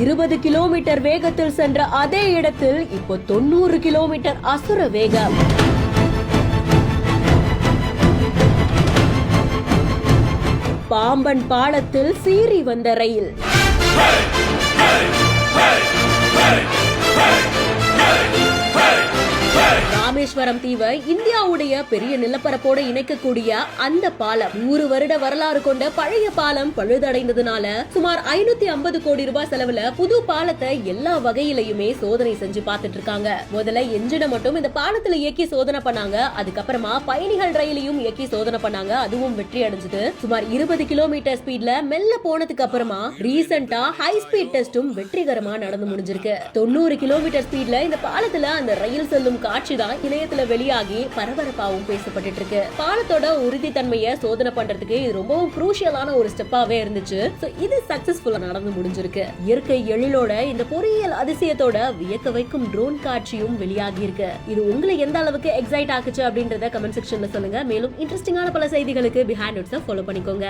20 kilometre வேகத்தில் சென்ற அதே இடத்தில் இப்போ 90 கிலோமீட்டர் அசுர வேகம். பாம்பன் பாலத்தில் சீறி வந்த ரயில். ராமேஸ்வரம் தீவை இந்தியாவுடைய பெரிய நிலப்பரப்போடு இணைக்கக்கூடிய அந்த பாலம் 100 வருட வரலாறு கொண்ட பழைய பாலம் பழுதடைந்ததுனால சுமார் 550 கோடி ரூபாய் செலவுல புது பாலத்தை எல்லா வகையிலயுமே சோதனை செஞ்சு பார்த்துட்டு இருக்காங்க. முதல்ல என்ஜினை மட்டும் இந்த பாலத்துல இயக்கி சோதனை பண்ணாங்க. அதுக்கப்புறமா பயணிகள் ரயிலையும் இயக்கி சோதனை பண்ணாங்க. அதுவும் வெற்றி அடைஞ்சது. சுமார் 20 கிலோமீட்டர் ஸ்பீட்ல மெல்ல போனதுக்கு அப்புறமா ரீசெண்டா ஹை ஸ்பீட் டெஸ்டும் வெற்றிகரமா நடந்து முடிஞ்சிருக்கு. 90 கிலோமீட்டர் ஸ்பீட்ல இந்த பாலத்துல அந்த ரயில் செல்லும் காட்சி தான் இணையத்துல வெளியாகி பரபரப்பாவும் பேசப்பட்டு இருக்கு. பாலத்தோட உறுதித்தன்மையை சோதனை பண்றதுக்கு இது ரொம்பவும் குரூஷியலான ஒரு ஸ்டெப்பாவே இருந்துச்சு. இது சக்சஸ்ஃபுல்லா நடந்து முடிஞ்சிருக்கு. இயற்கை எழிலோட இந்த பொறியியல் அதிசயத்தோட வியக்க வைக்கும் ட்ரோன் காட்சியும் வெளியாகி இருக்கு. இது உங்களை எந்த அளவுக்கு எக்ஸைட் ஆக்குச்சு அப்படின்றத கமெண்ட் செக்ஷன்ல சொல்லுங்க. மேலும் இன்ட்ரெஸ்டிங்கான பல செய்திகளுக்கு பிஹைண்ட் நோட்ஸை ஃபாலோ பண்ணிக்கோங்க.